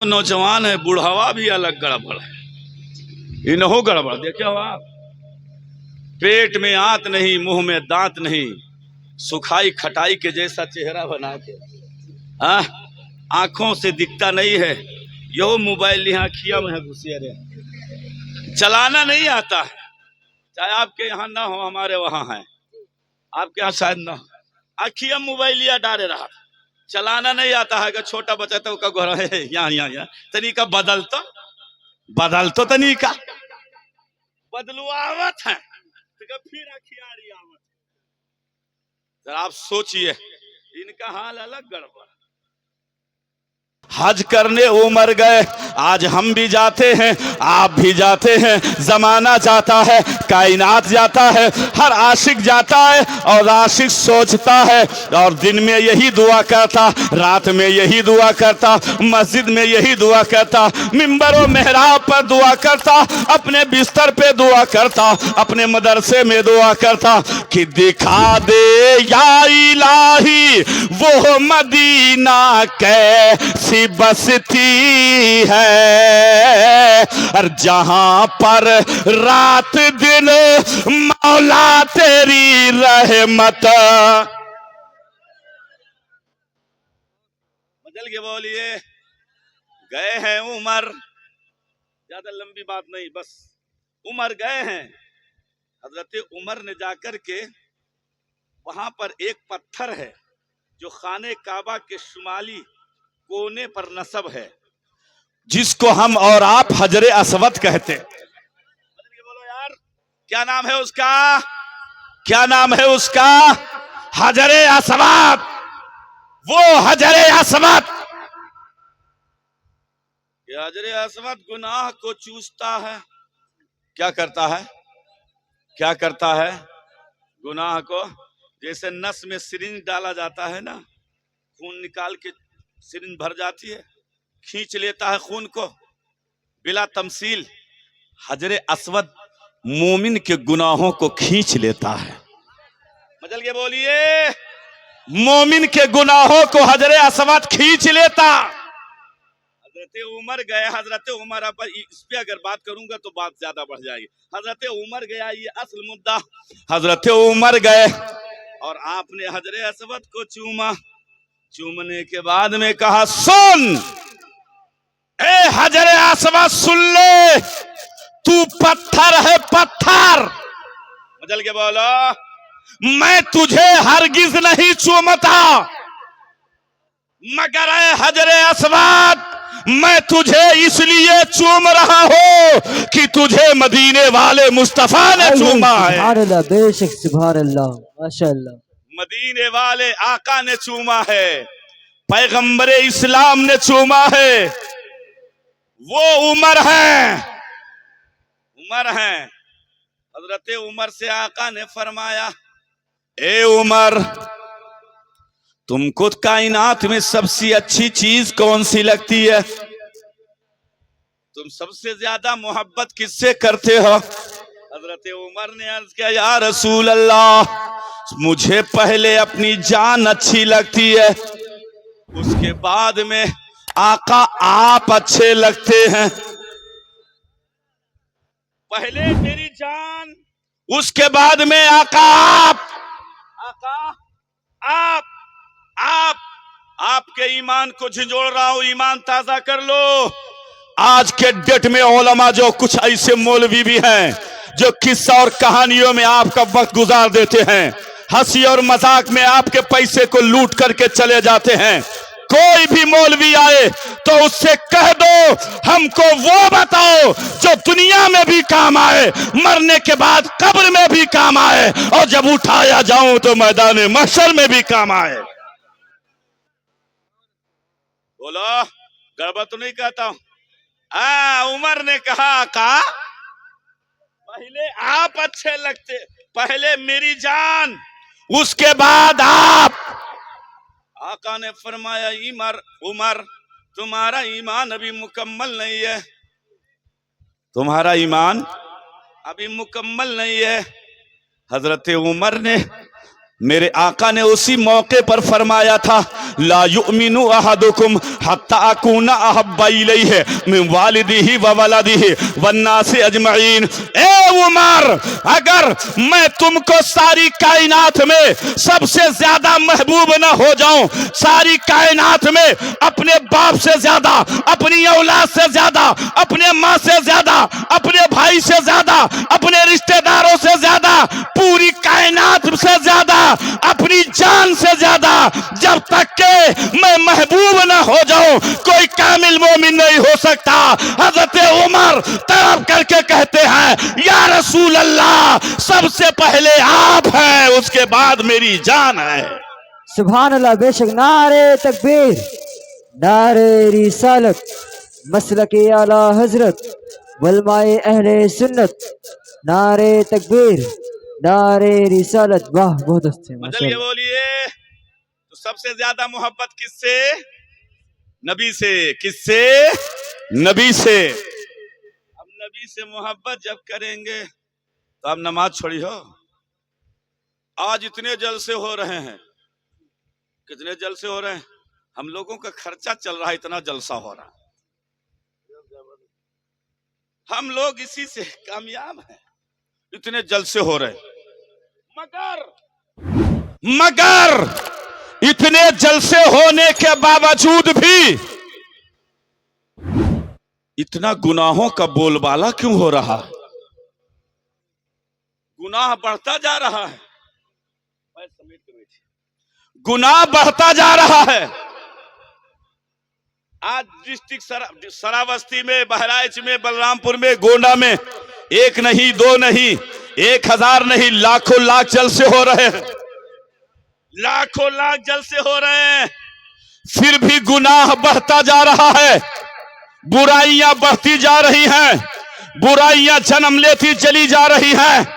नौजवान है, बुढ़ावा भी अलग गड़बड़ है। इन्हों गड़बड़ देखे हो आप, पेट में आंत नहीं, मुंह में दांत नहीं, सुखाई खटाई के जैसा चेहरा बना के आंखों से दिखता नहीं है। यो मोबाइल यहाँ खिया में घुसे रहे, चलाना नहीं आता है। चाहे आपके यहाँ ना हो, हमारे वहां है, आपके यहाँ शायद ना हो। आखिया मोबाइल या डाले रहा, चलाना नहीं आता है। कि छोटा बच्चा तो का घर है यहाँ तरीका बदल तो तरीका बदलुआवत है, तो फिर अखियारी आवत। जरा आप सोचिए, इनका हाल अलग गड़बड़। हज करने उमर गए, आज हम भी जाते हैं, आप भी जाते हैं, जमाना जाता है, कायनात जाता है, हर आशिक जाता है। और आशिक सोचता है और दिन में यही दुआ करता, रात में यही दुआ करता, मस्जिद में यही दुआ करता, मिंबर और मेहराब पर दुआ करता, अपने बिस्तर पे दुआ करता, अपने मदरसे में दुआ करता कि दिखा दे या इलाही वो मदीना कैसी बसती है, और जहां पर रात दिन मौला तेरी रहमत। बदल के बोलिए, गए हैं उमर, ज्यादा लंबी बात नहीं, बस उमर गए हैं। हजरत उमर ने जाकर के वहां पर एक पत्थर है जो खाने काबा के शुमाली कोने पर नस्ब है, जिसको हम और आप हजरे असवद कहते। बोलो यार, क्या नाम है उसका? क्या नाम है उसका? हजरे असवद। वो हजरे असवद, हजरे असवद गुनाह को चूसता है। क्या करता है? क्या करता है? गुनाह को, जैसे नस में सिरिंज डाला जाता है ना, खून निकाल के सिरिंज भर जाती है, खींच लेता है खून को बिला तमसील। हजरे असवद मोमिन के गुनाहों को खींच लेता है। मजल के बोलिए, मोमिन के गुनाहों को हजरे असवद खींच लेता। हजरत उमर गए, हजरत उमर, अब इस पे अगर बात करूंगा तो बात ज्यादा बढ़ जाएगी। हजरत उमर गया, ये असल मुद्दा। हजरत उमर गए और आपने हजरे असवद को चूमा। चूमने के बाद में कहा, सुन ए हजरे असवद, सुन ले, तू पत्थर है, पत्थर। बदल के बोलो, मैं तुझे हरगिज नहीं चूमता, मगर ए हजरे असवद, मैं तुझे इसलिए चूम रहा हूं कि तुझे मदीने वाले मुस्तफा ने चूमा है। बेशक, सुभान अल्लाह, माशाअल्लाह। मदीने वाले आका ने चूमा है, पैगंबरे इस्लाम ने चूमा है। वो उमर है, उमर है। हजरत उमर से आका ने फरमाया, ए उमर, तुमको कायनात में सबसे अच्छी चीज कौन सी लगती है? तुम सबसे ज्यादा मोहब्बत किससे करते हो? हजरत उमर ने अर्ज किया, या रसूल अल्लाह, मुझे पहले अपनी जान अच्छी लगती है, उसके बाद में आका आप अच्छे लगते हैं। पहले मेरी जान, उसके बाद में आका आप। आका आप आपके ईमान को झिझोड़ रहा हूं, ईमान ताजा कर लो। आज के डेट में उलमा जो कुछ ऐसे मौलवी भी हैं जो किस्सा और कहानियों में आपका वक्त गुजार देते हैं, हंसी और मजाक में आपके पैसे को लूट करके चले जाते हैं। कोई भी मौलवी आए तो उससे कह दो, हमको वो बताओ जो दुनिया में भी काम आए, मरने के बाद कब्र में भी काम आए, और जब उठाया जाऊं तो मैदान महशर में भी काम आए। बोलो, गड़बड़ तो नहीं कहता हूं? उमर ने कहा, का पहले आप अच्छे लगते, पहले मेरी जान, उसके बाद आप। आका ने फरमाया, उमर, तुम्हारा ईमान अभी मुकम्मल नहीं है, तुम्हारा ईमान अभी मुकम्मल नहीं है। हजरत उमर ने मेरे आका ने उसी मौके पर फरमाया था, ला युमिनु अहदुकुम हत्ता अकूना अहब्बा इलैहि मिन वालिदिही व वलदिही वन्नासि अजमईन। ए उमर, अगर मैं तुमको सारी कायनात में सबसे ज्यादा महबूब न हो जाऊं, सारी कायनात में अपने बाप से ज्यादा, अपनी औलाद से ज्यादा, अपने माँ से ज्यादा, अपने भाई से ज्यादा, अपने रिश्तेदारों से ज्यादा, पूरी कायनात से ज्यादा, अपनी जान से ज्यादा, जब तक के मैं महबूब ना हो जाऊं, कोई कामिल मोमिन नहीं हो सकता। हजरत उमर तड़प करके कहते हैं, या रसूल अल्लाह, सबसे पहले आप हैं, उसके बाद मेरी जान है। सुभान अल्लाह। बेशक नारे तकबीर, नारे रिसालत, मसलके आला हजरत, वलमाए अहले सुन्नत, नारे तकबीर, नारे रिसालत। वाह, बहुत अच्छे बदलिए, बोलिए। तो सबसे ज्यादा मोहब्बत किससे? नबी से। किससे? नबी से। अब नबी से मोहब्बत जब करेंगे तो अब नमाज छोड़ी हो। आज इतने जलसे हो रहे हैं, कितने जलसे हो रहे हैं, हम लोगों का खर्चा चल रहा है, इतना जलसा हो रहा है, हम लोग इसी से कामयाब हैं, इतने जलसे हो रहे हैं। मगर इतने जलसे होने के बावजूद भी इतना गुनाहों का बोलबाला क्यों हो रहा है? गुनाह बढ़ता जा रहा है, गुनाह बढ़ता जा रहा है। आज डिस्ट्रिक्ट श्रावस्ती में, बहराइच में, बलरामपुर में, गोंडा में एक नहीं, दो नहीं, 1000 नहीं, लाखों लाख जलसे हो रहे हैं, लाखों लाख जलसे हो रहे हैं, फिर भी गुनाह बढ़ता जा रहा है, बुराइयां बढ़ती जा रही हैं, बुराइयां जन्म लेती चली जा रही हैं।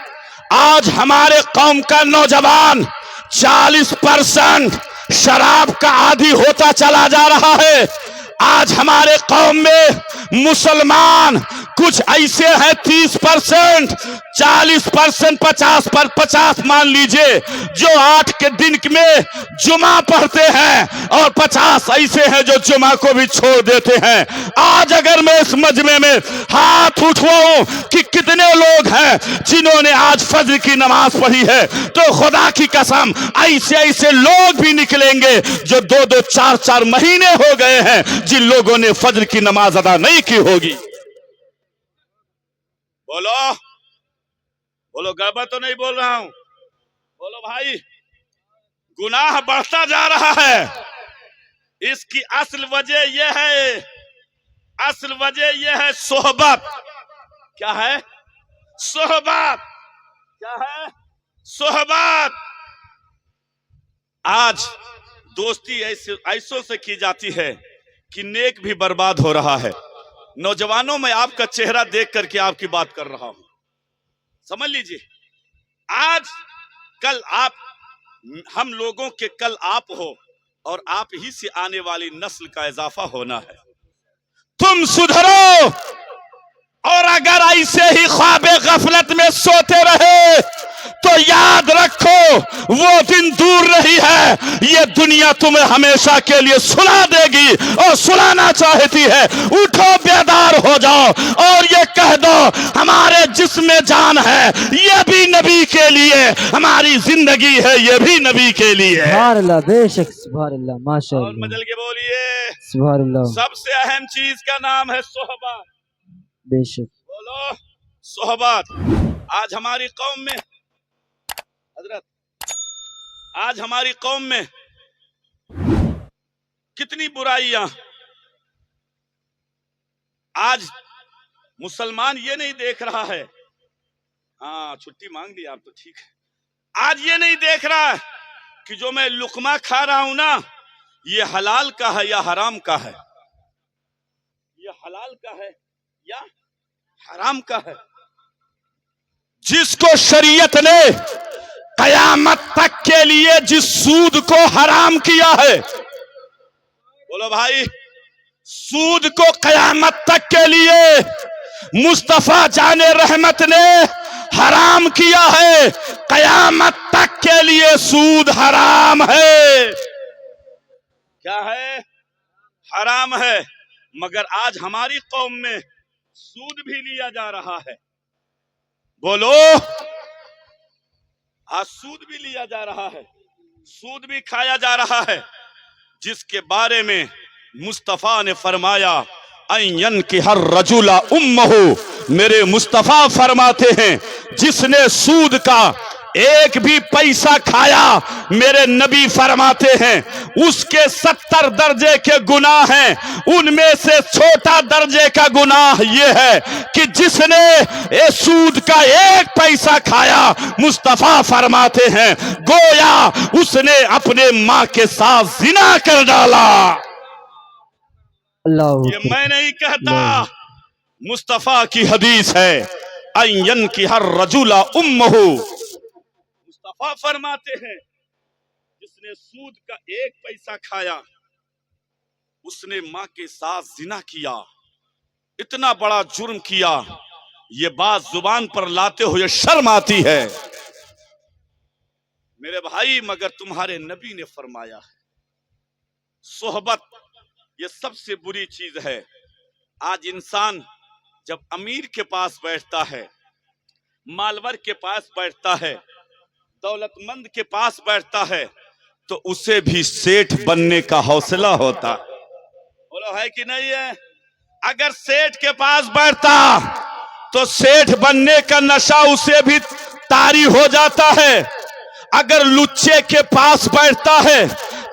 आज हमारे कौम का नौजवान 40% शराब का आदी होता चला जा रहा है। आज हमारे कौम में मुसलमान कुछ ऐसे हैं 30%, 40%, 50 मान लीजिए, जो 8 के दिन में जुमा पढ़ते हैं, और 50 ऐसे हैं जो जुमा को भी छोड़ देते हैं। आज अगर मैं इस मजमे में हाथ उठवाऊं कि कितने लोग हैं जिन्होंने आज फज्र की नमाज पढ़ी है, तो खुदा की कसम ऐसे ऐसे लोग भी निकलेंगे जो 2-2, 4-4 महीने हो गए हैं जिन लोगों ने फज्र की नमाज अदा नहीं की होगी। बोलो बोलो, गलत तो नहीं बोल रहा हूं, बोलो भाई। गुनाह बढ़ता जा रहा है, इसकी असल वजह यह है, असल वजह यह है सोहबत। क्या है? सोहबत। क्या है? सोहबत। आज दोस्ती ऐसों से की जाती है कि नेक भी बर्बाद हो रहा है। नौजवानों में आपका चेहरा देख करके आपकी बात कर रहा हूं, समझ लीजिए। आज कल आप, हम लोगों के कल आप हो, और आप ही से आने वाली नस्ल का इजाफा होना है। तुम सुधरो, और अगर ऐसे ही ख्वाबे गफलत में सोते रहे तो याद रखो वो दिन दूर नहीं है, ये दुनिया तुम्हें हमेशा के लिए सुला देगी, और सुलाना चाहती है। उठो, बेदार हो जाओ, और ये कह दो हमारे जिस्म जान है, ये भी नबी के लिए, हमारी जिंदगी है, ये भी नबी के लिए। सुभान अल्लाह, बेशक सुभान अल्लाह, माशाअल्लाह। और बदल के बोलिए, सुभान अल्लाह। सबसे अहम चीज का नाम है सोहबत। बेशक। बोलो सोहबत। आज हमारी कौम में हजरत, आज हमारी कौम में कितनी बुराइयां। आज मुसलमान ये नहीं देख रहा है, हाँ छुट्टी मांग ली आप तो ठीक है, आज ये नहीं देख रहा है कि जो मैं लुकमा खा रहा हूं ना, ये हलाल का है या हराम का है, ये हलाल का है या हराम का है। जिसको शरीयत ने कयामत तक के लिए जिस सूद को हराम किया है, बोलो भाई, सूद को कयामत तक के लिए मुस्तफा जाने रहमत ने हराम किया है। कयामत तक के लिए सूद हराम है। क्या है? हराम है। मगर आज हमारी कौम में सूद भी लिया जा रहा है। बोलो, आज सूद भी लिया जा रहा है, सूद भी खाया जा रहा है, जिसके बारे में मुस्तफा ने फरमाया अयन की हर रजुला उम्महु, मेरे मुस्तफा फरमाते हैं जिसने सूद का एक भी पैसा खाया, मेरे नबी फरमाते हैं उसके 70 दर्जे के गुनाह हैं। उनमें से छोटा दर्जे का गुनाह यह है कि जिसने ये सूद का एक पैसा खाया, मुस्तफा फरमाते हैं गोया उसने अपने मां के साथ जिना कर डाला। अल्लाह ये मैं नहीं कहता, मुस्तफा की हदीस है। अयन की हर रजुला उम्महु, मुस्तफा फरमाते हैं जिसने सूद का एक पैसा खाया उसने मां के साथ जिना किया। इतना बड़ा जुर्म किया, ये बात जुबान पर लाते हुए शर्म आती है मेरे भाई, मगर तुम्हारे नबी ने फरमाया है सोहबत ये सबसे बुरी चीज है। आज इंसान जब अमीर के पास बैठता है, मालवर के पास बैठता है, दौलतमंद के पास बैठता है, तो उसे भी सेठ बनने का हौसला होता। बोलो है कि नहीं है? अगर सेठ के पास बैठता तो सेठ बनने का नशा उसे भी तारी हो जाता है। अगर लुच्चे के पास बैठता है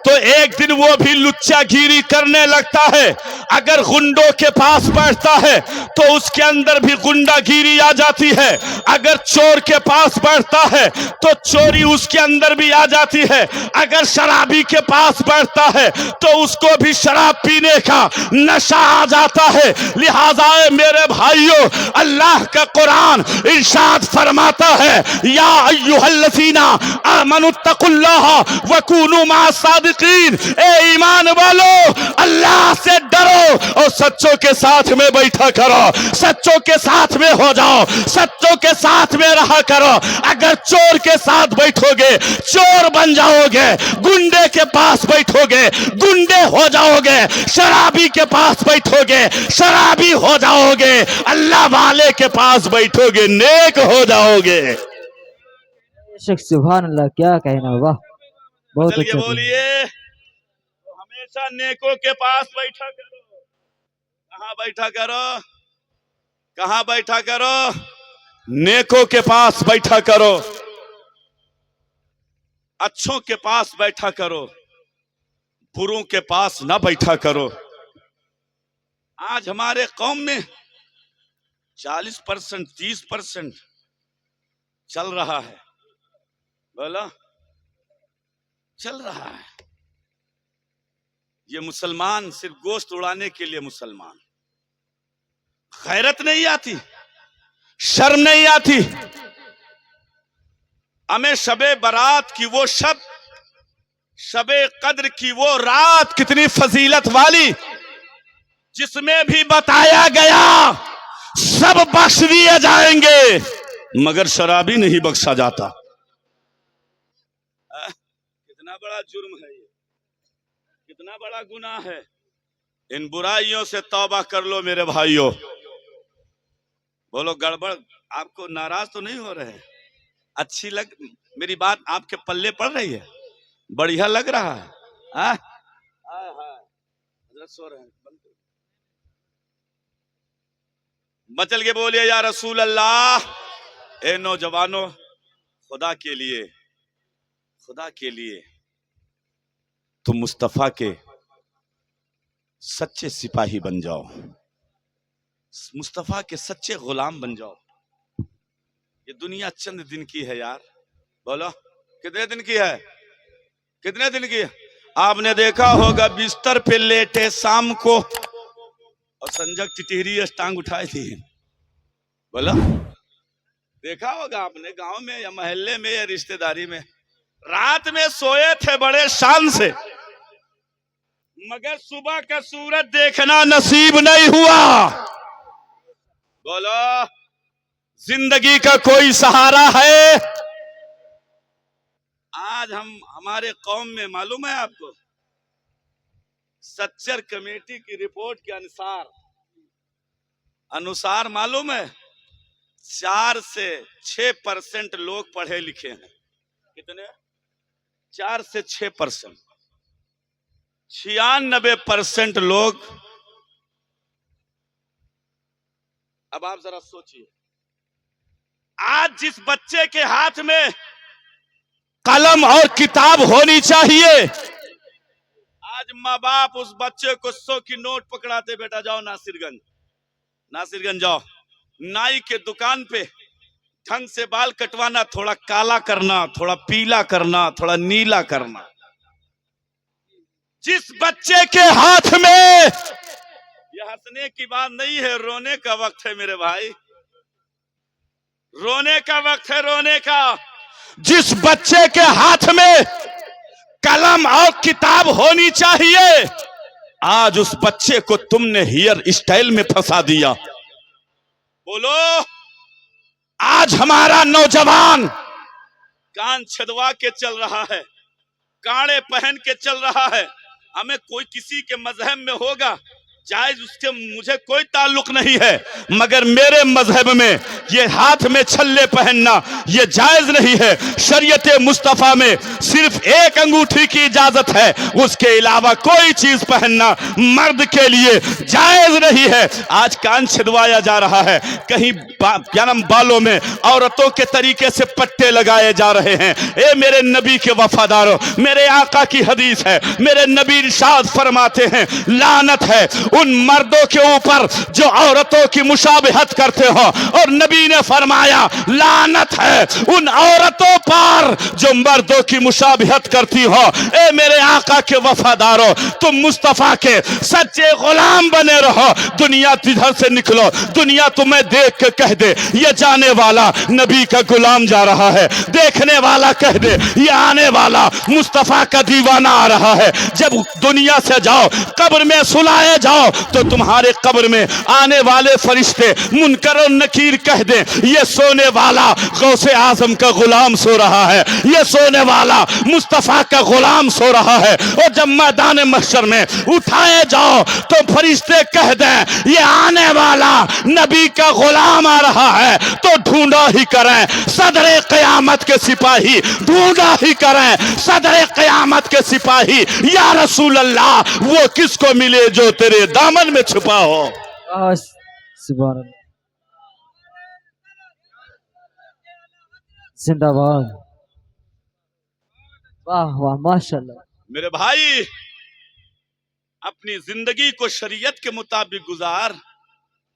तो एक दिन वो भी लुच्चागिरी करने लगता है। अगर गुंडों के पास बैठता है तो उसके अंदर भी गुंडागिरी आ जाती है। अगर चोर के पास बैठता है तो चोरी उसके अंदर भी आ जाती है। अगर शराबी के पास बैठता है तो उसको भी शराब पीने का नशा आ जाता है। लिहाजा मेरे भाइयों, अल्लाह का कुरान इरशाद फरमाता है या अय्युहल्लज़ीना आमनुत्तकुल्लाह वकूनू मा'अस-सादिकीन, ए ईमान वालो अल्लाह से डरो और सच्चों के साथ में बैठा करो, सच्चों के साथ में हो जाओ, सच्चों के साथ में रहा करो। अगर चोर के साथ बैठोगे चोर बन जाओगे, गुंडे के पास बैठोगे गुंडे हो जाओगे, शराबी के पास बैठोगे शराबी हो जाओगे, अल्लाह वाले के पास बैठोगे नेक हो जाओगे। बेशक सुभान अल्लाह, क्या कहना, वाह बहुत चलिए अच्छा। बोलिए, तो हमेशा नेकों के पास बैठा करो। कहाँ बैठा करो? कहाँ बैठा करो? नेकों के पास बैठा करो, अच्छों के पास बैठा करो, बुरों के पास ना बैठा करो। आज हमारे कौम में 40% 30% चल रहा है। बोला चल रहा है। ये मुसलमान सिर्फ गोश्त उड़ाने के लिए मुसलमान, गैरत नहीं आती, शर्म नहीं आती। हमें शबे बारात की वो शबे कद्र की वो रात कितनी फजीलत वाली, जिसमें भी बताया गया सब बख्श दिए जाएंगे मगर शराबी नहीं बख्शा जाता। कितना बड़ा जुर्म है ये, कितना बड़ा गुनाह है। इन बुराइयों से तौबा कर लो मेरे भाइयों। बोलो गड़बड़, आपको नाराज तो नहीं हो रहे? अच्छी लग मेरी बात, आपके पल्ले पड़ रही है? बढ़िया लग रहा है? हाँ सो रहे हैं, बचल के बोलिए या रसूल अल्लाह। ए नौजवानों, खुदा के लिए तुम मुस्तफा के सच्चे सिपाही बन जाओ, मुस्तफा के सच्चे गुलाम बन जाओ। ये दुनिया चंद दिन की है यार। बोलो कितने दिन की है? कितने दिन की है? आपने देखा होगा बिस्तर पे लेटे शाम को और संजक टिटहरी टांग उठाई थी। बोलो देखा होगा आपने, गांव में या मोहल्ले में या रिश्तेदारी में, रात में सोए थे बड़े शान से, मगर सुबह का सूरज देखना नसीब नहीं हुआ। बोलो जिंदगी का कोई सहारा है? आज हम हमारे कौम में मालूम है आपको, सच्चर कमेटी की रिपोर्ट के अनुसार मालूम है 4 से 6% लोग पढ़े लिखे हैं। कितने? 4 से 6%। 96% लोग। अब आप जरा सोचिए, आज जिस बच्चे के हाथ में कलम और किताब होनी चाहिए, आज माँ बाप उस बच्चे को 100 की नोट पकड़ाते, बेटा जाओ नासिरगंज जाओ, नाई के दुकान पे ढंग से बाल कटवाना, थोड़ा काला करना, थोड़ा पीला करना, थोड़ा नीला करना। जिस बच्चे के हाथ में, यह हंसने की बात नहीं है, रोने का वक्त है मेरे भाई, रोने का वक्त है, रोने का। जिस बच्चे के हाथ में कलम और किताब होनी चाहिए, आज उस बच्चे को तुमने हेयर स्टाइल में फंसा दिया। बोलो, आज हमारा नौजवान कान छदवा के चल रहा है, कांड़े पहन के चल रहा है। हमें कोई किसी के मजहब में होगा जायज, उसके मुझे कोई ताल्लुक नहीं है, मगर मेरे मजहब में ये हाथ में छल्ले पहनना ये जायज नहीं है। शरीयत मुस्तफा में सिर्फ एक अंगूठी की इजाजत है, उसके अलावा कोई चीज पहनना मर्द के लिए जायज नहीं है। आज कान छिदवाया जा रहा है, कहीं बालों में औरतों के तरीके से पट्टे लगाए जा रहे हैं। ए मेरे नबी के वफादारों, मेरे आका की हदीस है, मेरे नबी इरशाद फरमाते हैं, लानत है उन मर्दों के ऊपर जो औरतों की मुशाबहत करते हो, और नबी ने फरमाया लानत है उन औरतों पर जो मर्दों की मुशाबहत करती हो। ए मेरे आका के वफादारों, तुम मुस्तफा के सच्चे गुलाम बने रहो। दुनिया जिधर से निकलो, दुनिया तुम्हें देख के कह दे ये जाने वाला नबी का गुलाम जा रहा है, देखने वाला कह दे ये आने वाला मुस्तफा का दीवाना आ रहा है। जब दुनिया से जाओ, कब्र में सुलाए जाओ, तो तुम्हारे कब्र में आने वाले फरिश्ते मुनकर और नकीर कह दे ये सोने वाला गौसे आजम का गुलाम सो रहा है, ये सोने वाला मुस्तफा का गुलाम सो रहा है। और जब मैदान महशर में उठाए जाओ तो फरिश्ते कह दे ये आने वाला नबी का गुलाम आ रहा है, तो ढूंढा ही करें सदरे क़यामत के सिपाही, ढूंढा ही करें सदरे क़यामत के सिपाही। या रसूल अल्लाह, वो किसको मिले जो तेरे दामन में छुपा हो। सुभान अल्लाह, जिंदाबाद, वाह वाह, माशाल्लाह। मेरे भाई, अपनी जिंदगी को शरीयत के मुताबिक गुजार,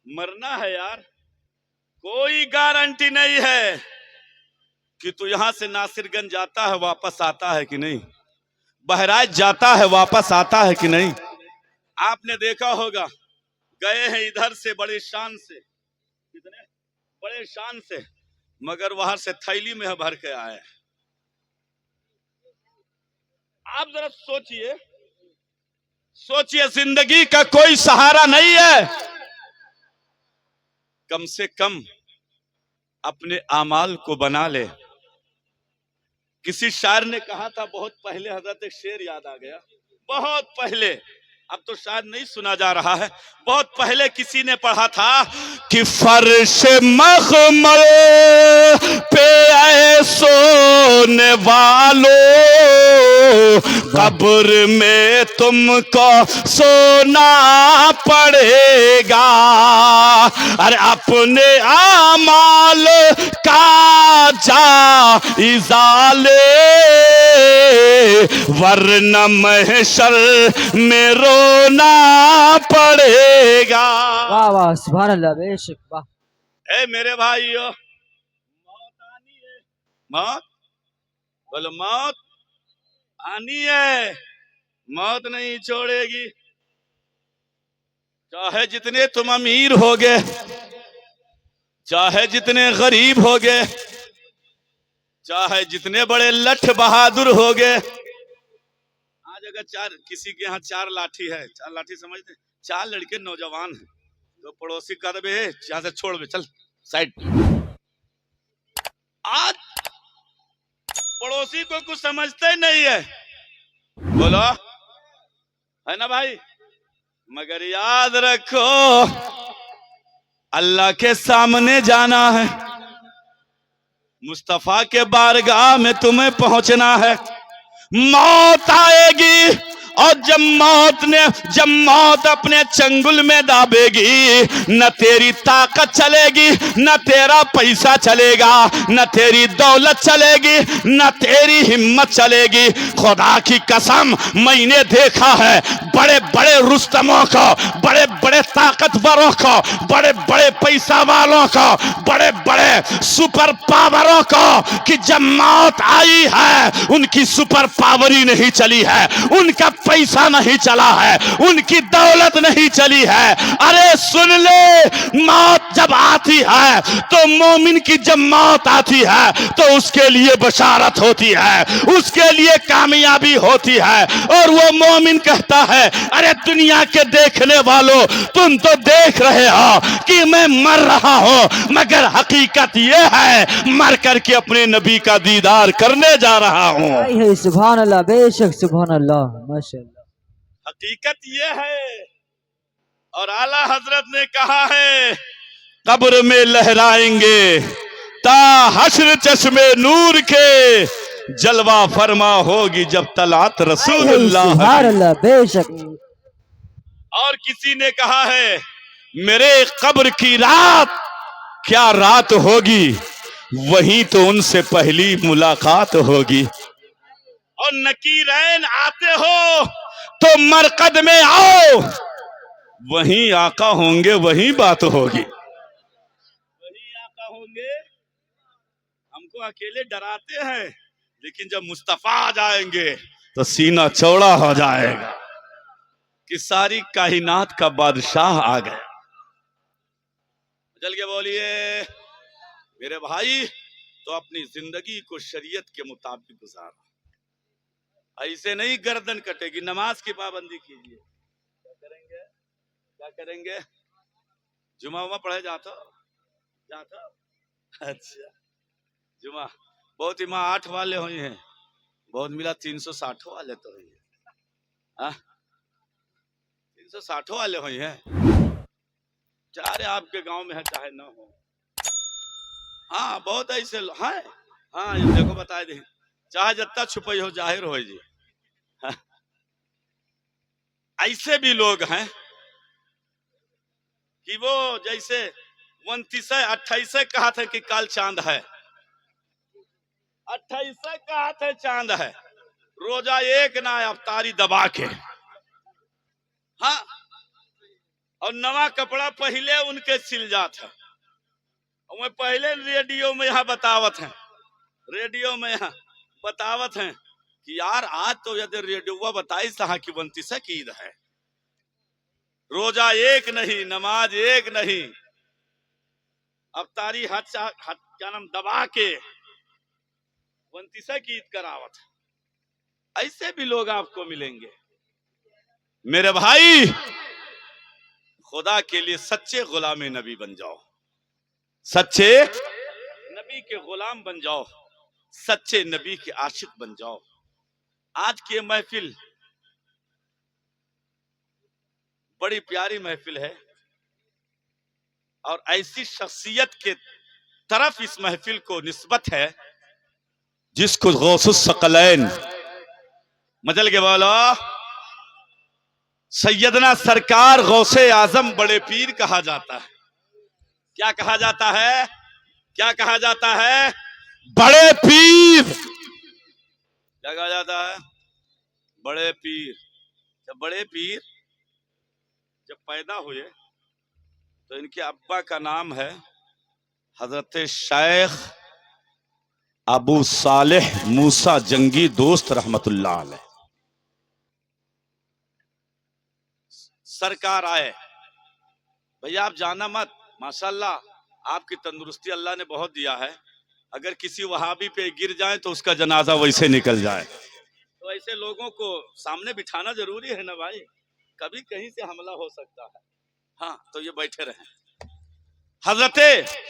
मरना है यार, कोई गारंटी नहीं है कि तू यहां से नासिरगंज जाता है वापस आता है कि नहीं, बहराइच जाता है वापस आता है कि नहीं। आपने देखा होगा, गए हैं इधर से बड़े शान से, कितने बड़े शान से, मगर वहां से थैली में भर के आए। आप जरा सोचिए, सोचिए, जिंदगी का कोई सहारा नहीं है। कम से कम अपने आमाल को बना ले। किसी शायर ने कहा था बहुत पहले, हजरत एक शेर याद आ गया, बहुत पहले, अब तो शायद नहीं सुना जा रहा है, बहुत पहले किसी ने पढ़ा था कि फर्श मखमल पे आए सोने वालों, कब्र में तुमको सोना पड़ेगा। अरे अपने आमाल का जायज़ा ले, वरना महशर में रोना पड़ेगा। वाह वाह, सुभान अल्लाह, बेशक, वाह। ए मेरे भाइयों, मौत आनी है, मौत, बोलो मौत आनी है, मौत नहीं छोड़ेगी। चाहे जितने तुम अमीर हो गए, चाहे जितने गरीब हो गए, चाहे जितने बड़े लठ बहादुर हो गए, आज अगर किसी के यहाँ 4 लाठी है, 4 लाठी समझते, 4 लड़के नौजवान हैं, तो पड़ोसी का दबे है यहाँ से छोड़ दे, चल साइड। आज पड़ोसी को कुछ समझते ही नहीं है। बोलो, है ना भाई? मगर याद रखो, अल्लाह के सामने जाना है, मुस्तफा के बारगाह में तुम्हें पहुंचना है। मौत आएगी, और जब मौत अपने चंगुल में दाबेगी, न तेरी ताकत चलेगी, न तेरा पैसा चलेगा, न तेरी दौलत चलेगी, न तेरी हिम्मत चलेगी। खुदा की कसम, मैंने देखा है बड़े बड़े रुस्तमों को, बड़े बड़े ताकतवरों को, बड़े बड़े पैसा वालों को, बड़े बड़े सुपर पावरों को, कि जब मौत आई है उनकी सुपर पावर ही नहीं चली है, उनका पैसा नहीं चला है, उनकी दौलत नहीं चली है। अरे सुन ले, मौत जब आती है तो मोमिन की जब मौत आती है तो उसके लिए बशारत होती है, उसके लिए कामयाबी होती है। और वो मोमिन कहता है, अरे दुनिया के देखने वालों, तुम तो देख रहे हो कि मैं मर रहा हूं, मगर हकीकत ये है मर करके अपने नबी का दीदार करने जा रहा हूं। है सुभान अल्लाह, बेशक सुभान अल्लाह, माशाअल्लाह। हकीकत ये है। और आला हजरत ने कहा है, कब्र में लहराएंगे ता हश्र चश्मे नूर के, जलवा फरमा होगी जब तलात रसूलुल्लाह। सुभान अल्लाह, बेशक। और किसी ने कहा है, मेरे कब्र की रात क्या रात होगी, वहीं तो उनसे पहली मुलाकात होगी। और नकीरैन आते हो तो मरकद में आओ, वहीं आका होंगे, वहीं बात होगी, वहीं आका होंगे। हमको अकेले डराते हैं, लेकिन जब मुस्तफा आ जाएंगे तो सीना चौड़ा हो जाएगा कि सारी कायनात का बादशाह आ गया। चल के बोलिए मेरे भाई, तो अपनी जिंदगी को शरीयत के मुताबिक गुजारो, ऐसे नहीं गर्दन कटेगी। नमाज की पाबंदी कीजिए। क्या करेंगे, क्या करेंगे? जुमा उमा पढ़े जाता अच्छा, जुमा बहुत ही 8 वाले हुए हैं, बहुत मिला 360 वाले तो हुई है, 360 वाले हुई हैं। चाहे आपके गांव में है चाहे ना हो, हाँ बहुत ऐसे हैं। हाँ ये देखो बता दे, चाहे जितना छुपाई हो जाहिर हो जी। हाँ। ऐसे भी लोग हैं कि वो जैसे 29 28 कहा था कि काल चांद है, 28 कहा था चांद है, रोजा एक ना अफ्तारी दबा के, हाँ, और नवा कपड़ा पहले उनके सिल जाता। मैं पहले रेडियो में यहाँ बतावत हैं, रेडियो में यहाँ बतावत हैं कि यार आज तो यदि रेडियो बताई सहा कि 29 की ईद है, रोजा एक नहीं, नमाज एक नहीं, अफ्तारी क्या नाम दबा के 29 की ईद करावत। ऐसे भी लोग आपको मिलेंगे। मेरे भाई, खुदा के लिए सच्चे गुलाम नबी बन जाओ, सच्चे नबी के गुलाम बन जाओ, सच्चे नबी के आशिक बन जाओ। आज की महफिल बड़ी प्यारी महफिल है, और ऐसी शख्सियत के तरफ इस महफिल को निस्बत है जिसको गौसुस सकलैन, मजल के बोलो, सैयदना सरकार गौसे आजम बड़े पीर कहा जाता है। क्या कहा जाता है, क्या कहा जाता है? बड़े पीर। क्या कहा जाता है? बड़े पीर। जब बड़े पीर जब पैदा हुए तो इनके अब्बा का नाम है हजरत शेख अबू सालेह मूसा जंगी दोस्त रहमतुल्लाह अलैह। सरकार आए, भैया आप जाना मत, माशाल्लाह आपकी तंदुरुस्ती अल्लाह ने बहुत दिया है, अगर किसी वहाबी पे गिर जाए तो उसका जनाजा वैसे निकल जाए। तो ऐसे लोगों को सामने बिठाना जरूरी है ना भाई, कभी कहीं से हमला हो सकता है। हाँ तो ये बैठे रहे। हजरत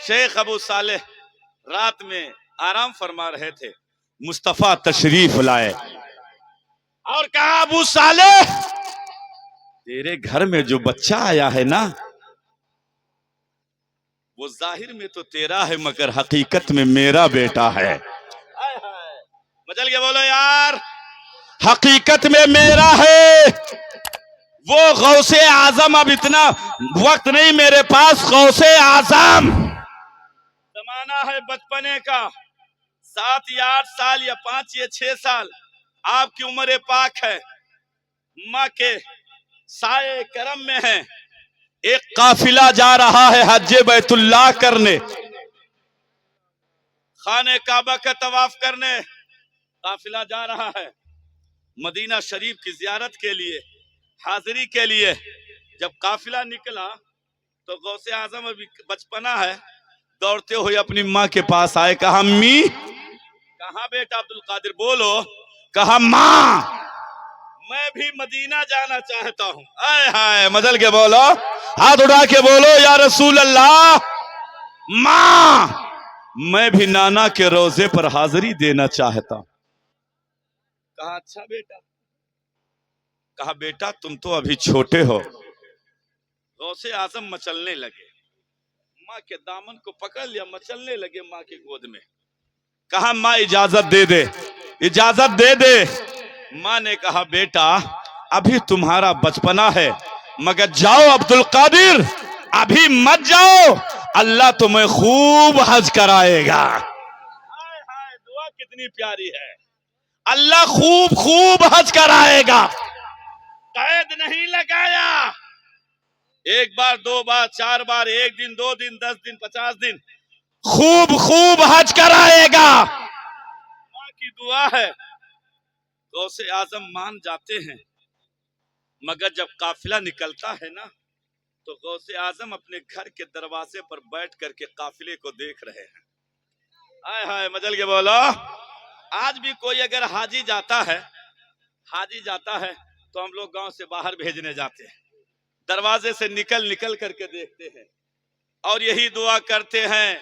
शेख अबू सालेह रात में आराम फरमा रहे थे, मुस्तफा तशरीफ लाए और कहा, अबू साले, तेरे घर में जो बच्चा आया है ना, वो जाहिर में तो तेरा है मगर हकीकत में मेरा बेटा है। मचल के बोलो यार, हकीकत में मेरा है वो गौसे आजम। अब इतना वक्त नहीं मेरे पास, गौसे आजम। जमाना है बचपने का, 7 या 8 साल या 5 या 6 साल आपकी उम्र पाक है, माँ के साए करम में है। एक काफिला जा रहा है हज बैतुल्लाह करने, खाने काबा का तवाफ करने काफिला जा रहा है, मदीना शरीफ की जियारत के लिए, हाजिरी के लिए। जब काफिला निकला तो गौसे आजम अभी बचपना है, दौड़ते हुए अपनी माँ के पास आए, कहा अम्मी। कहा बेटा अब्दुल कादिर, बोलो। कहा माँ, मैं भी मदीना जाना चाहता हूँ। आए हाय, मजल के बोलो, हाथ उठा के बोलो, या रसूल अल्लाह। माँ, मैं भी नाना के रोजे पर हाजिरी देना चाहता हूं। कहा अच्छा बेटा। कहा बेटा तुम तो अभी छोटे हो। गौसे आजम मचलने लगे, माँ के दामन को पकड़ लिया, मचलने लगे माँ की गोद में। कहा माँ इजाजत दे दे, इजाजत दे दे। माँ ने कहा बेटा अभी तुम्हारा बचपना है, मगर जाओ अब्दुल कादिर, अभी मत जाओ, अल्लाह तुम्हें खूब हज कराएगा। हाय हाय, दुआ कितनी प्यारी है। अल्लाह खूब खूब हज कराएगा। कैद नहीं लगाया, 1 बार 2 बार 4 बार, 1 दिन 2 दिन 10 दिन 50 दिन, खूब खूब हज कराएगा। माँ की दुआ है। गौसे आजम मान जाते हैं, मगर जब काफिला निकलता है ना, तो गौसे आजम अपने घर के दरवाजे पर बैठ करके काफिले को देख रहे हैं। हाय हाय, मजल के बोलो। आज भी कोई अगर हाजी जाता है, हाजी जाता है तो हम लोग गांव से बाहर भेजने जाते हैं, दरवाजे से निकल निकल करके देखते हैं और यही दुआ करते हैं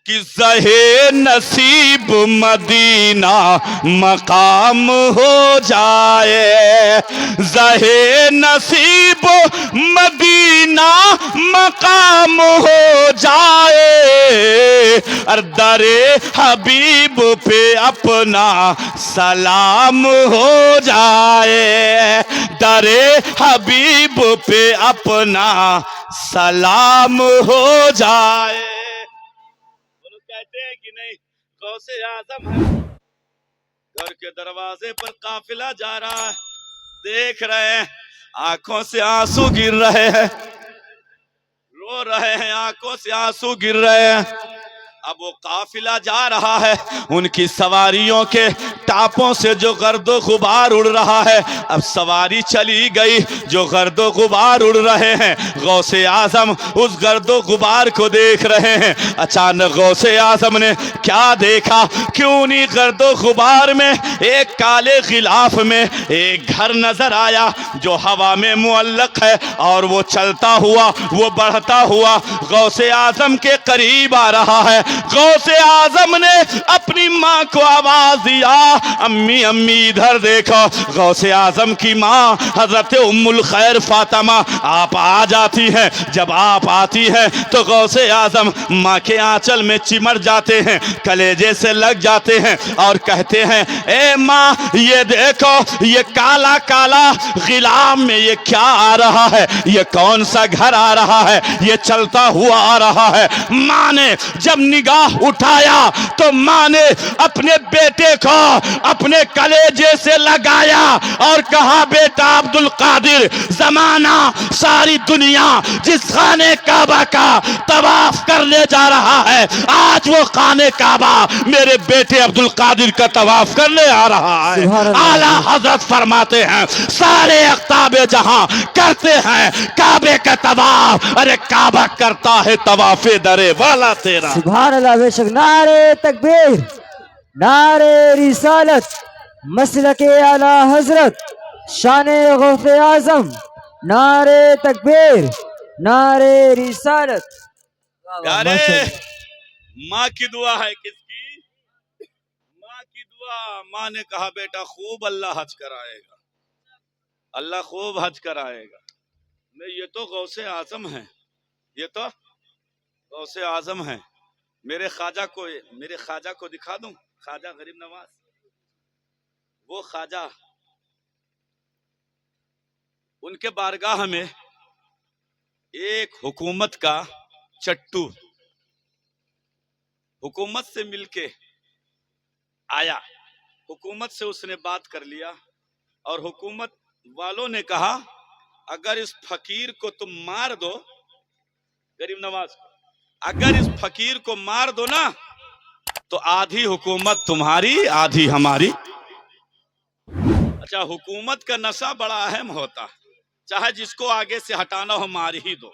कि ज़हे नसीब मदीना मकाम हो जाए, ज़हे नसीब मदीना मकाम हो जाए, और दरे हबीब पे अपना सलाम हो जाए, दरे हबीब पे अपना सलाम हो जाए। कहते हैं कि नहीं, गौसे आजम है, घर के दरवाजे पर काफिला जा रहा है, देख रहे हैं, आंखों से आंसू गिर रहे हैं, रो रहे हैं, आंखों से आंसू गिर रहे हैं। अब वो काफिला जा रहा है, उनकी सवारियों के टापों से जो गर्दो गुबार उड़ रहा है, अब सवारी चली गई, जो गर्दो गुबार उड़ रहे हैं, गौसे आजम उस गर्दो गुबार को देख रहे हैं। अचानक गौसे आजम ने क्या देखा, क्यों नहीं गर्दो गुबार में एक काले गिलाफ में एक घर नजर आया जो हवा में मुअल्लक है, और वो चलता हुआ, वो बढ़ता हुआ गौसे आजम के करीब आ रहा है। गौसे आजम ने अपनी माँ को आवाज दिया, अम्मी अम्मी इधर देखो। गौसे आजम की माँ हजरत उम्मुल खैर फातिमा आप आ जाती हैं। जब आप आती हैं तो गौसे आजम माँ के आंचल में चिमट जाते हैं, कलेजे से लग जाते हैं और कहते हैं, ए माँ ये देखो, ये काला काला गिलाम में ये क्या आ रहा है, ये कौन सा घर आ रहा है, ये चलता हुआ आ रहा है। माँ ने जब निगाह उठाया तो माँ ने अपने बेटे को अपने कलेजे से लगाया और कहा, बेटा अब्दुल कादिर, जमाना सारी दुनिया जिस खाने काबा का तवाफ करने जा रहा है, आज वो खाने काबा मेरे बेटे अब्दुल कादिर का तवाफ करने आ रहा है। आला हजरत फरमाते हैं, सारे अख्ताबे जहां करते हैं काबे का तवाफ, अरे काबा करता है तवाफे दरे वाला तेरा। सुभान अल्लाह, बेशक। नारे तकबीर, नारे रिसालत, मसलके आला हजरत, शाने गौसे आजम, नारे तकबीर, नारे रिसालत। वाह वाह, प्यारे, माशाअल्लाह। माँ की दुआ है, किसकी? माँ की दुआ। हुआ? माँ ने कहा बेटा खूब अल्लाह हज कराएगा, अल्लाह खूब हज कराएगा। नहीं, ये तो गौसे आजम है, ये तो गौसे आजम है। मेरे ख्वाजा को दिखा दूं, ख्वाजा गरीब नवाज, वो ख्वाजा, उनके बारगाह में एक हुकूमत का चट्टू हुकूमत से मिलके आया, हुकूमत से उसने बात कर लिया और हुकूमत वालों ने कहा अगर इस फकीर को तुम मार दो, गरीब नवाज, अगर इस फकीर को मार दो ना तो आधी हुकूमत तुम्हारी आधी हमारी। अच्छा, हुकूमत का नशा बड़ा अहम होता है, चाहे जिसको आगे से हटाना हो मार ही दो,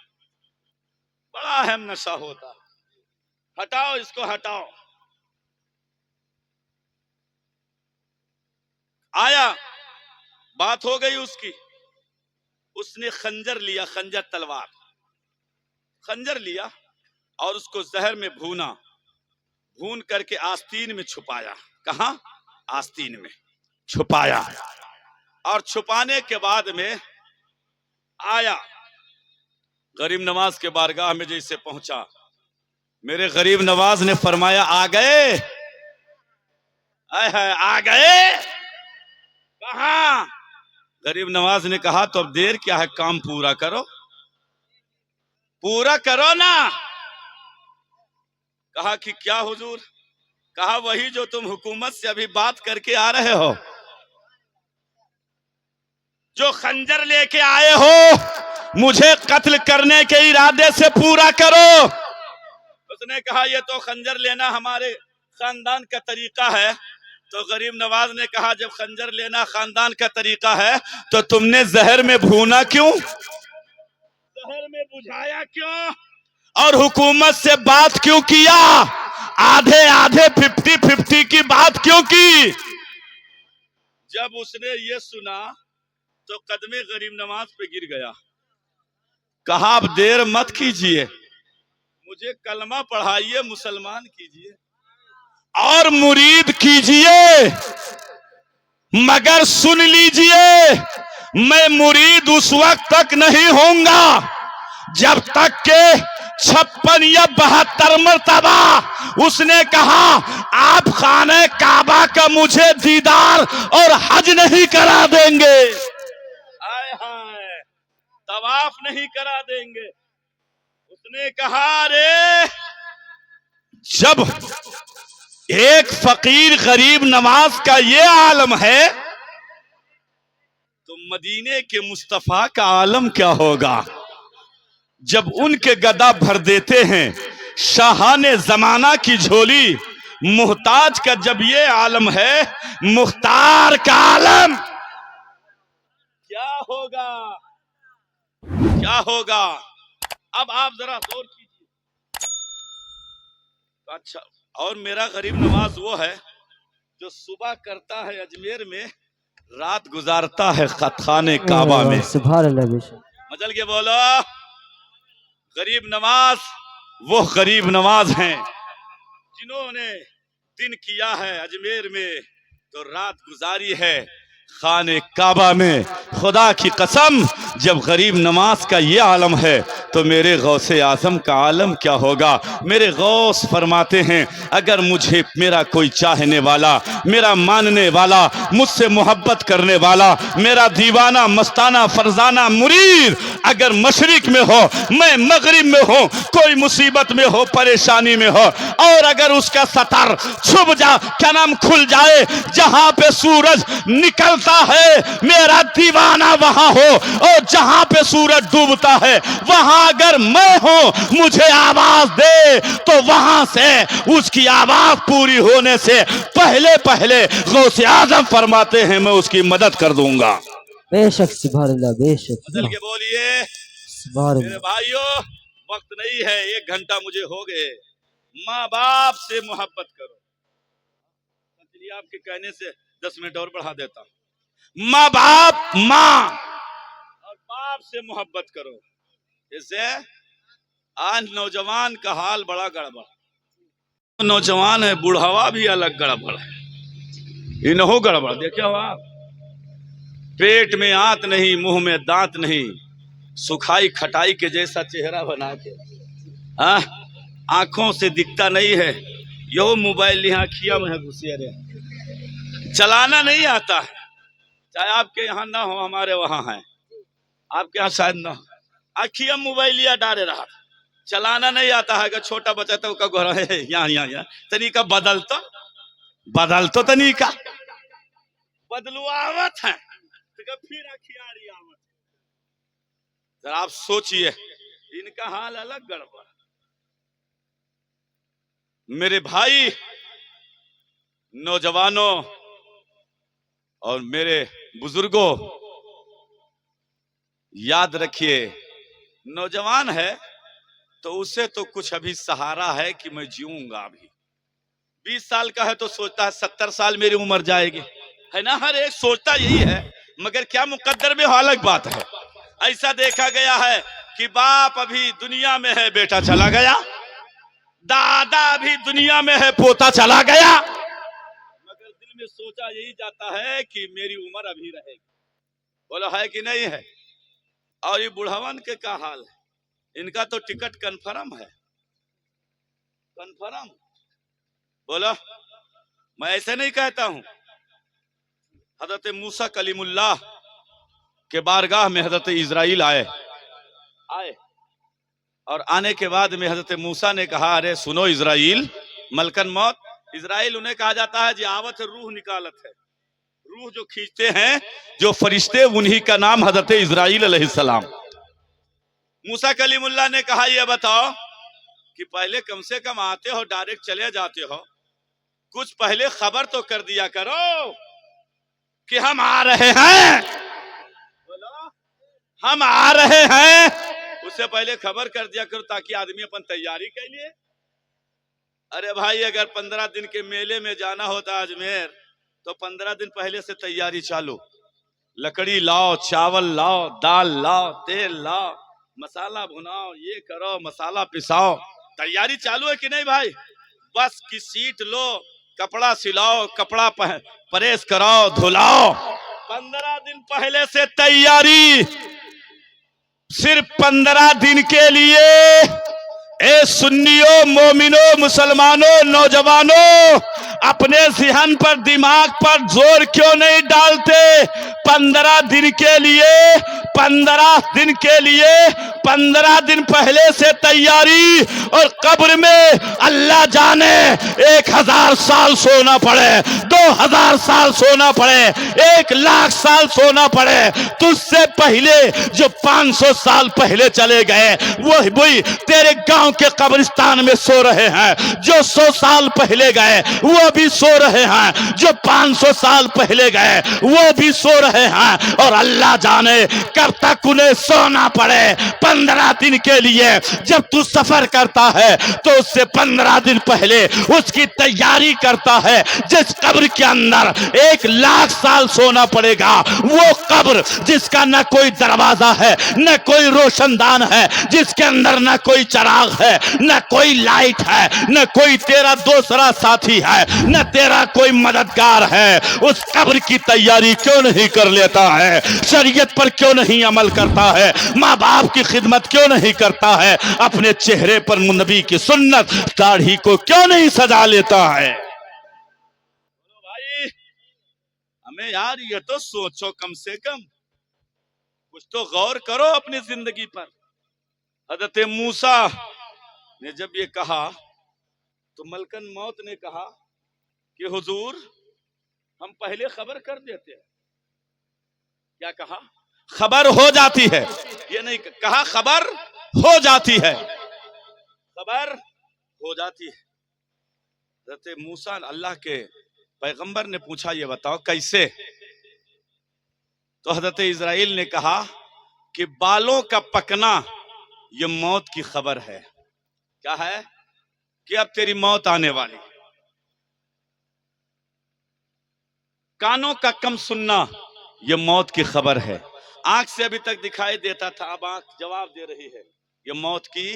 बड़ा अहम नशा होता है। हटाओ इसको, हटाओ। आया, बात हो गई उसकी, उसने खंजर लिया, खंजर तलवार, खंजर लिया और उसको जहर में भूना, भून करके आस्तीन में छुपाया। कहा? आस्तीन में छुपाया। और छुपाने के बाद में आया, गरीब नवाज के बारगाह में जैसे पहुंचा, मेरे गरीब नवाज ने फरमाया आ गए, आ गए। कहा? गरीब नवाज ने कहा तो अब देर क्या है, काम पूरा करो, पूरा करो ना। कहा कि क्या हुजूर? कहा वही जो तुम हुकूमत से अभी बात करके आ रहे हो, जो खंजर लेके आए हो मुझे कत्ल करने के इरादे से पूरा करो। उसने कहा ये तो खंजर लेना हमारे खानदान का तरीका है। तो गरीब नवाज ने कहा जब खंजर लेना खानदान का तरीका है तो तुमने जहर में भूना क्यों, जहर में बुझाया क्यों, और हुकूमत से बात क्यों किया, आधे आधे 50-50 की बात क्यों की? जब उसने ये सुना तो कदमे गरीब नवाज पे गिर गया। कहा अब देर मत कीजिए, मुझे कलमा पढ़ाइए, मुसलमान कीजिए और मुरीद कीजिए, मगर सुन लीजिए मैं मुरीद उस वक्त तक नहीं होऊंगा जब तक के 56 या 72 मरतबा उसने कहा आप खाने काबा का मुझे दीदार और हज नहीं करा देंगे, हाय हाय, तवाफ नहीं करा देंगे। उसने कहा रे, जब एक फकीर गरीब नवाज का ये आलम है तो मदीने के मुस्तफा का आलम क्या होगा। जब उनके गदा भर देते हैं शाहाने जमाना की झोली, मुहताज का जब ये आलम है, मुख्तार का आलम क्या होगा, क्या होगा। अब आप जरा गौर कीजिए। अच्छा, और मेरा गरीब नवाज वो है जो सुबह करता है अजमेर में, रात गुजारता है खाने काबा में। सुभान अल्लाह, बेशक। मचल के बोलो, गरीब नवाज वो गरीब नवाज हैं जिन्होंने दिन किया है अजमेर में तो रात गुजारी है खाने काबा में। खुदा की कसम, जब गरीब नवाज का ये आलम है तो मेरे गौसे आजम का आलम क्या होगा। मेरे गौस फरमाते हैं अगर मुझे मेरा कोई चाहने वाला, मेरा मानने वाला, मुझसे मोहब्बत करने वाला, मेरा दीवाना मस्ताना फरजाना मुरीद अगर मशरिक में हो, मैं मगरिब में हो, कोई मुसीबत में हो, परेशानी में हो, और अगर उसका सतर छुप जा, क्या नाम खुल जाए, जहां पे सूरज निकलता है मेरा दीवाना वहां हो, और जहां पे सूरज डूबता है वहां अगर मैं हूं, मुझे आवाज दे तो वहां से उसकी आवाज पूरी होने से पहले पहले गौसे आजम फरमाते हैं मैं उसकी मदद कर दूंगा। बेशक, सुभान अल्लाह, बेशक। बदल के बोलिए सुभान मेरे भाइयों, वक्त नहीं है, 1 घंटा मुझे हो गए। माँ बाप से मोहब्बत करो, चलिए आपके कहने से 10 मिनट और बढ़ा देता हूं। माँ बाप, माँ और बाप से मोहब्बत करो। इससे आज नौजवान का हाल बड़ा गड़बड़, नौजवान है, बुढ़ावा भी अलग गड़बड़ है। इन्हों गड़बड़ देखे हो आप। पेट में आंत नहीं, मुंह में दांत नहीं, सुखाई खटाई के जैसा चेहरा बना के, हाँ, आंखों से दिखता नहीं है। यो मोबाइल यहाँ खिया में घुसे रहे, चलाना नहीं आता है। चाहे आपके यहाँ ना हो, हमारे वहां है, आपके यहाँ शायद ना हो। आखिया मोबाइल या डाले रहा, चलाना नहीं आता है। छोटा बच्चा तो का गोरा है, यहाँ तरीका बदल तो तरीका बदलुआवत है, तो फिर आखिया रही आवत। जरा आप सोचिए, इनका हाल अलग गड़बड़। मेरे भाई नौजवानों और मेरे बुजुर्गों, याद रखिए, नौजवान है तो उसे तो कुछ अभी सहारा है कि मैं जीऊंगा। अभी 20 साल का है तो सोचता है 70 साल मेरी उम्र जाएगी, है ना। हर एक सोचता यही है, मगर क्या मुकद्दर में हो, अलग बात है। ऐसा देखा गया है कि बाप अभी दुनिया में है, बेटा चला गया, दादा अभी दुनिया में है, पोता चला गया, मगर दिल में सोचा यही जाता है कि मेरी उम्र अभी रहेगी। बोलो है कि नहीं है। और ये बुढ़ावन के क्या हाल है, इनका तो टिकट कंफर्म है, कंफर्म। बोलो, मैं ऐसे नहीं कहता हूं। हजरत मूसा कलीमुल्लाह के बारगाह में हजरत इजराइल आए, और आने के बाद में हजरत मूसा ने कहा, अरे सुनो इजराइल, मलकन मौत। इजराइल उन्हें कहा जाता है जी आवत रूह निकालत है, रूह जो खींचते हैं जो फरिश्ते, उन्हीं का नाम हजरत इजराइल अलैहिस्सलाम। मूसा कलीमुल्लाह ने कहा, ये बताओ कि पहले कम से कम आते हो, डायरेक्ट चले जाते हो, कुछ पहले खबर तो कर दिया करो कि हम आ रहे हैं। बोलो, हम आ रहे हैं, उससे पहले खबर कर दिया करो ताकि आदमी अपन तैयारी कर लिए। अरे भाई, अगर 15 दिन के मेले में जाना होता अजमेर, तो 15 दिन पहले से तैयारी चालू। लकड़ी लाओ, चावल लाओ, दाल लाओ, तेल लाओ, मसाला भुनाओ, ये करो, मसाला पिसाओ, तैयारी चालू है कि नहीं भाई। बस की सीट लो, कपड़ा सिलाओ, कपड़ा प्रेस कराओ, धुलाओ, 15 दिन पहले से तैयारी। सिर्फ 15 दिन के लिए ए सुन्नियों, मोमिनों, मुसलमानों, नौजवानों, अपने ज़हन पर, दिमाग पर जोर क्यों नहीं डालते। 15 दिन के लिए, 15 दिन के लिए 15 दिन पहले से तैयारी। और कब्र में अल्लाह जाने 1000 साल सोना पड़े, 2000 साल सोना पड़े, 1,00,000 साल सोना पड़े, तुझसे पहले जो 500 साल पहले चले गए वही तेरे गांव के कब्रिस्तान में सो रहे हैं। जो 100 साल पहले गए वो भी सो रहे हैं, जो 500 साल पहले गए वो भी सो रहे हैं। और अल्लाह जाने कब तक उन्हें सोना पड़े। 15 दिन के लिए जब तू सफर करता है तो उससे 15 दिन पहले उसकी तैयारी करता है। जिस कब्र के अंदर 1,00,000 साल सोना पड़ेगा, वो कब्र जिसका न कोई दरवाजा है, न कोई रोशनदान है, जिसके अंदर न कोई चिराग है, न कोई लाइट है, न कोई तेरा दूसरा साथी है, न तेरा कोई मददगार है, उस कब्र की तैयारी क्यों नहीं कर लेता है। शरीयत पर क्यों नहीं अमल करता है, माँ बाप की खिदमत क्यों नहीं करता है, अपने चेहरे पर नबी की सुन्नत दाढ़ी को क्यों नहीं सजा लेता है। भाई हमें यार ये तो सोचो, कम से कम कुछ तो गौर करो अपनी जिंदगी पर। हजरत मूसा ने जब ये कहा तो मलकन मौत ने कहा कि हुजूर हम पहले खबर कर देते हैं। क्या कहा? खबर हो जाती है, ये नहीं कहा खबर हो जाती है, खबर हो जाती है। हजरत मूसा, अल्लाह के पैगंबर ने पूछा, ये बताओ कैसे? तो हजरत इजराइल ने कहा कि बालों का पकना ये मौत की खबर है। क्या है? कि अब तेरी मौत आने वाली। कानों का कम सुनना ये मौत की खबर है। आंख से अभी तक दिखाई देता था, अब आंख जवाब दे रही है, ये मौत की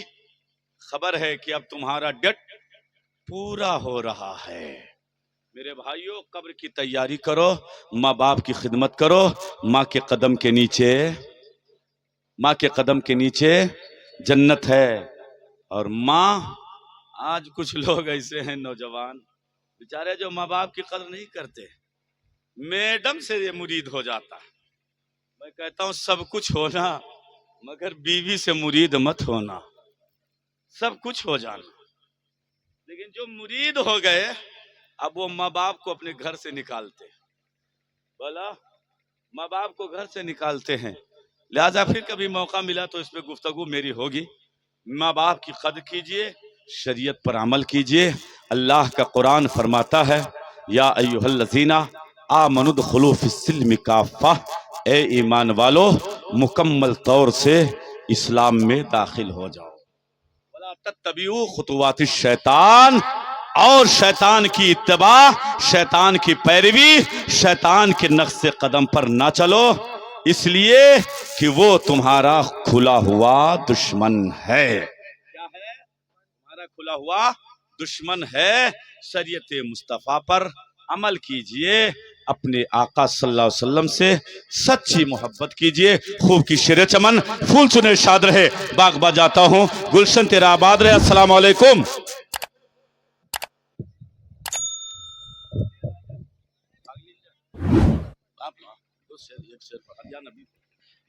खबर है कि अब तुम्हारा डेट पूरा हो रहा है। मेरे भाइयों, कब्र की तैयारी करो, माँ बाप की खिदमत करो। माँ के कदम के नीचे, माँ के कदम के नीचे जन्नत है। और माँ, आज कुछ लोग ऐसे हैं नौजवान बेचारे जो माँ बाप की कदर नहीं करते, मैडम से ये मुरीद हो जाता है। मैं कहता हूं सब कुछ होना मगर बीवी से मुरीद मत होना। सब कुछ हो जाना, लेकिन जो मुरीद हो गए अब वो माँ बाप को अपने घर से निकालते हैं। बोला, माँ बाप को घर से निकालते हैं। लिहाजा फिर कभी मौका मिला तो इस पे गुफ्तगू मेरी होगी। माँ बाप की कदर कीजिए, शरीयत पर अमल कीजिए। अल्लाह का कुरान फरमाता है, या अय्युहल्लज़ीना आमनुदखुलू फिस्सिल्मि काफ़ा, ए ईमान वालो मुकम्मल तौर से इस्लाम में दाखिल हो जाओ। वला तत्तबिऊ खुतुवातिश शैतान, और शैतान की इत्तबा, शैतान की पैरवी, शैतान के नक्श कदम पर ना चलो, इसलिए कि वो तुम्हारा खुला हुआ दुश्मन है। क्या है? तुम्हारा खुला हुआ दुश्मन है। शरीयत मुस्तफा पर अमल कीजिए, अपने आका सल्लल्लाहु अलैहि वसल्लम से सच्ची मोहब्बत कीजिए। खूब की शेर चमन, फूल चुने शाद रहे, बाग बजाता हूँ, गुलशन तेरा आबाद रहे। अस्सलाम वालेकुम।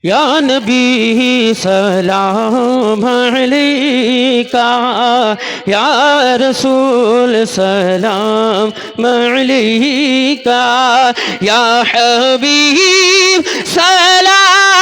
या नबी सलाम अलैका, या रसूल सलाम अलैका, या हबीब सलाम